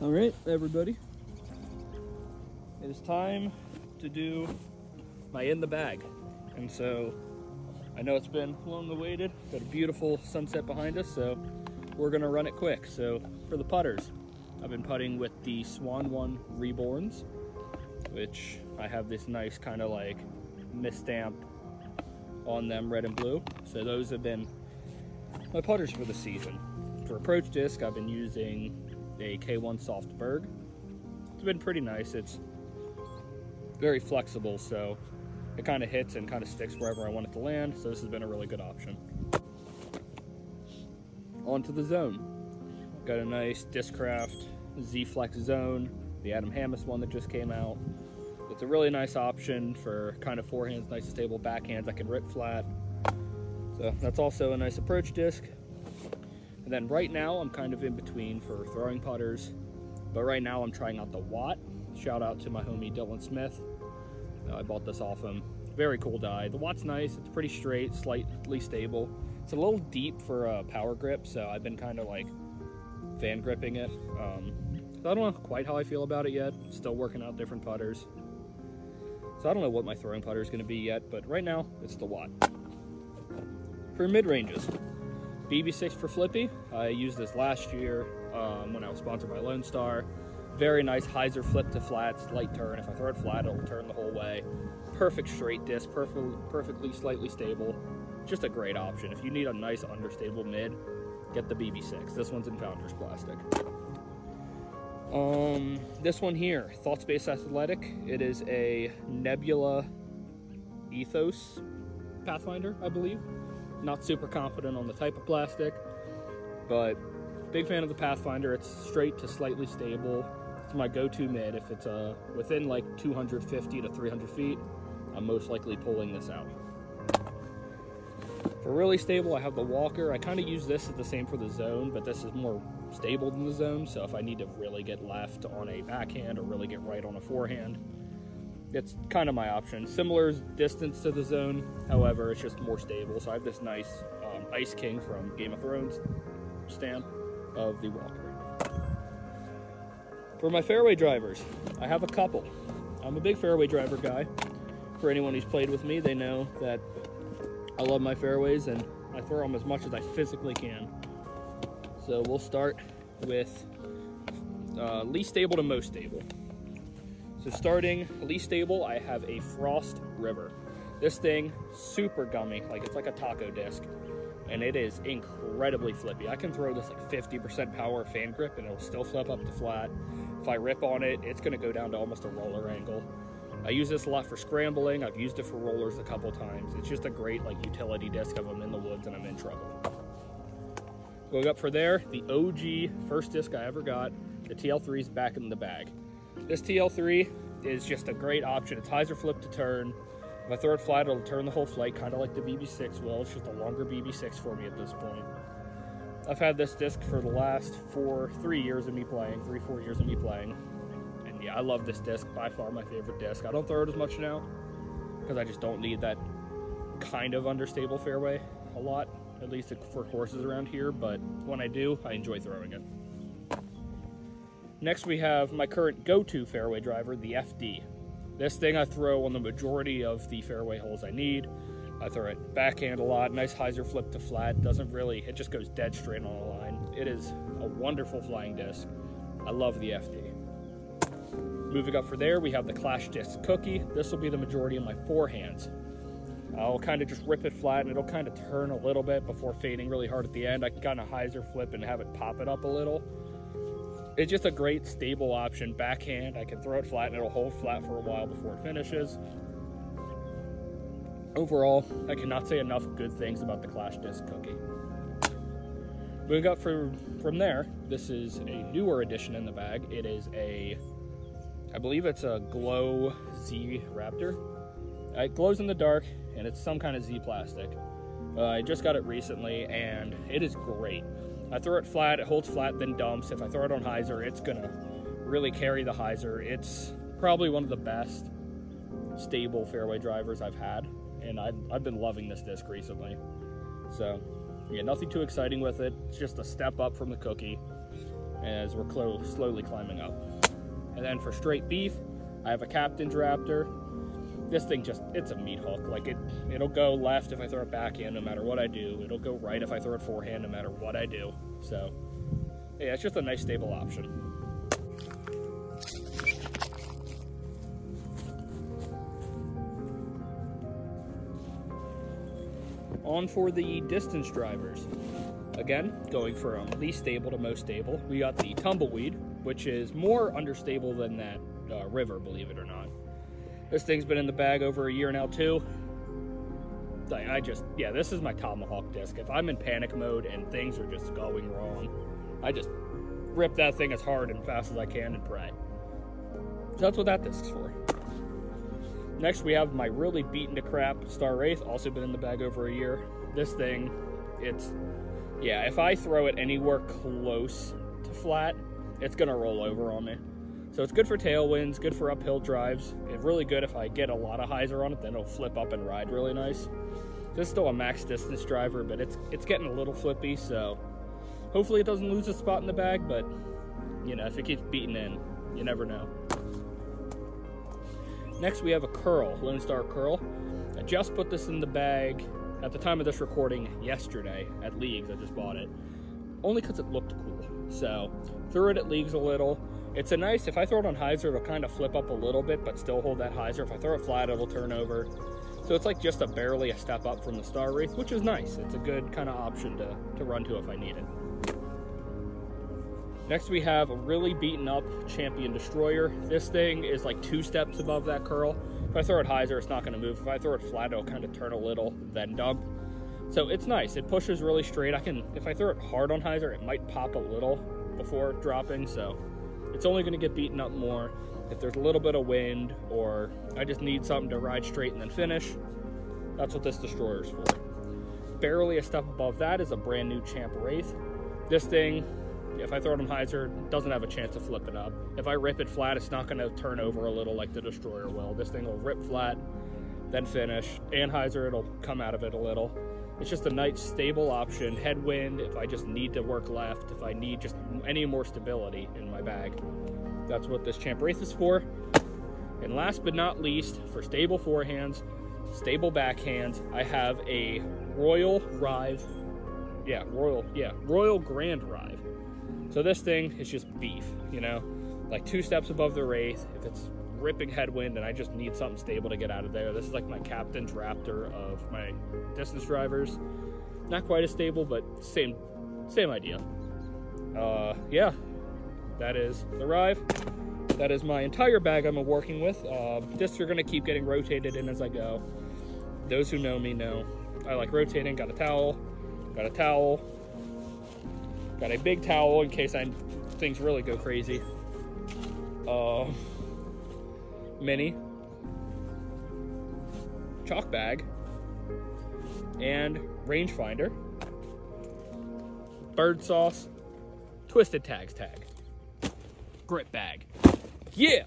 All right, everybody. It is time to do my in the bag. And so I know it's been long awaited, got a beautiful sunset behind us, so we're gonna run it quick. So for the putters, I've been putting with the Swan 1 Reborns, which I have this nice kind of like mist-stamp on them, red and blue. So those have been my putters for the season. For approach disc, I've been using a K1 Soft Berg. It's been pretty nice. It's very flexible, so it kind of hits and kind of sticks wherever I want it to land, so this has been a really good option. On to the zone. Got a nice Discraft Z-Flex zone, the Adam Hammis one that just came out. It's a really nice option for kind of forehands, nice and stable backhands. I can rip flat. So that's also a nice approach disc. And then right now I'm kind of in between for throwing putters, but right now I'm trying out the Watt. Shout out to my homie Dylan Smith. I bought this off him. Very cool die. The Watt's nice. It's pretty straight, slightly stable. It's a little deep for a power grip, so I've been kind of like fan gripping it. So I don't know quite how I feel about it yet. Still working out different putters. So I don't know what my throwing putter is going to be yet, but right now it's the Watt. For mid-ranges, BB6 for Flippy. I used this last year when I was sponsored by Lone Star. Very nice hyzer flip to flats, light turn. If I throw it flat, it'll turn the whole way. Perfect straight disc, perfectly slightly stable. Just a great option. If you need a nice understable mid, get the BB6. This one's in Founders plastic. This one here, Thought Space Athletic. It is a Nebula Ethos Pathfinder, I believe. Not super confident on the type of plastic, but big fan of the Pathfinder. It's straight to slightly stable. It's my go-to mid. If it's within like 250 to 300 feet, I'm most likely pulling this out. For really stable, I have the Walker. I kind of use this as the same for the zone, but this is more stable than the zone. So if I need to really get left on a backhand or really get right on a forehand, it's kind of my option. Similar distance to the zone, however, it's just more stable. So I have this nice Ice King from Game of Thrones stamp of the Walker. For my fairway drivers, I have a couple. I'm a big fairway driver guy. For anyone who's played with me, they know that I love my fairways and I throw them as much as I physically can. So we'll start with least stable to most stable. So starting least stable, I have a Frost River. This thing, super gummy, like it's like a taco disc, and it is incredibly flippy. I can throw this like 50% power fan grip and it'll still flip up to flat. If I rip on it, it's gonna go down to almost a roller angle. I use this a lot for scrambling. I've used it for rollers a couple times. It's just a great like utility disc if I'm in the woods and I'm in trouble. Going up for there, the OG first disc I ever got, the TL3 is back in the bag. This TL3 is just a great option. It's hyzer flip to turn. If I throw it flat, it'll turn the whole flight, kind of like the BB6 will. It's just a longer BB6 for me at this point. I've had this disc for the last 3 years of me playing, 3-4 years of me playing. And yeah, I love this disc, by far my favorite disc. I don't throw it as much now, because I just don't need that kind of understable fairway a lot, at least for courses around here, but when I do, I enjoy throwing it. Next we have my current go-to fairway driver, the FD. This thing I throw on the majority of the fairway holes I need. I throw it backhand a lot, nice hyzer flip to flat, it just goes dead straight on the line. It is a wonderful flying disc. I love the FD. Moving up for there, we have the Clash Disc Cookie. This will be the majority of my forehands. I'll kind of just rip it flat and it'll kind of turn a little bit before fading really hard at the end. I can kind of hyzer flip and have it pop it up a little. It's just a great stable option. Backhand, I can throw it flat and it'll hold flat for a while before it finishes. Overall, I cannot say enough good things about the Clash Disc Cookie. Moving up from there, this is a newer addition in the bag. It is I believe it's a Glow Z Raptor. It glows in the dark and it's some kind of Z plastic. I just got it recently and it is great. I throw it flat, it holds flat, then dumps. If I throw it on hyzer, it's gonna really carry the hyzer. It's probably one of the best stable fairway drivers I've had, and I've been loving this disc recently. So yeah, nothing too exciting with it. It's just a step up from the Cookie, as we're slowly climbing up. And then for straight beef, I have a Captain's Raptor. This thing it's a meat hook. Like it'll go left if I throw it backhand no matter what I do. It'll go right if I throw it forehand no matter what I do. So yeah, it's just a nice stable option. On for the distance drivers. Again, going from least stable to most stable. We got the Tumbleweed, which is more understable than that River, believe it or not. This thing's been in the bag over a year now too. Yeah, this is my Tomahawk disc. If I'm in panic mode and things are just going wrong, I just rip that thing as hard and fast as I can and pray. So that's what that disc's for. Next, we have my really beaten to crap Star Wraith, also been in the bag over a year. This thing, yeah, if I throw it anywhere close to flat, it's gonna roll over on me. So it's good for tailwinds, good for uphill drives. It's really good if I get a lot of hyzer on it, then it'll flip up and ride really nice. This is still a max distance driver, but it's getting a little flippy, so hopefully it doesn't lose a spot in the bag, but you know, if it keeps beating in, you never know. Next, we have a Curl, Lone Star Curl. I just put this in the bag at the time of this recording yesterday at Leagues. I just bought it, only because it looked cool. So, threw it at Leagues a little. It's a nice, if I throw it on hyzer, it'll kind of flip up a little bit, but still hold that hyzer. If I throw it flat, it'll turn over. So it's like just barely a step up from the Star Wraith, which is nice. It's a good kind of option to run to if I need it. Next, we have a really beaten up Champion Destroyer. This thing is like 2 steps above that Curl. If I throw it hyzer, it's not going to move. If I throw it flat, it'll kind of turn a little, then dump. So it's nice. It pushes really straight. If I throw it hard on hyzer, it might pop a little before dropping. So it's only going to get beaten up more if there's a little bit of wind, or I just need something to ride straight and then finish. That's what this Destroyer is for. Barely a step above that is a brand new Champ Wraith. This thing, if I throw it on hyzer, it doesn't have a chance of flipping up. If I rip it flat, it's not going to turn over a little like the Destroyer will. This thing will rip flat, then finish, and hyzer, it'll come out of it a little. It's just a nice stable option. Headwind, if I just need to work left, if I need just any more stability in my bag. That's what this Champ Wraith is for. And last but not least, for stable forehands, stable backhands, I have a Royal Grand Rive. So this thing is just beef, you know, like 2 steps above the Wraith. If it's ripping headwind and I just need something stable to get out of there, this is like my Captain's Raptor of my distance drivers. Not quite as stable, but same idea. Yeah, that is the Rive. That is my entire bag I'm working with. Discs are gonna keep getting rotated in as I go. Those who know me know I like rotating. Got a towel, got a big towel in case things really go crazy. Mini, chalk bag, and rangefinder, bird sauce, Twisted Tags tag, grip bag. Yeah!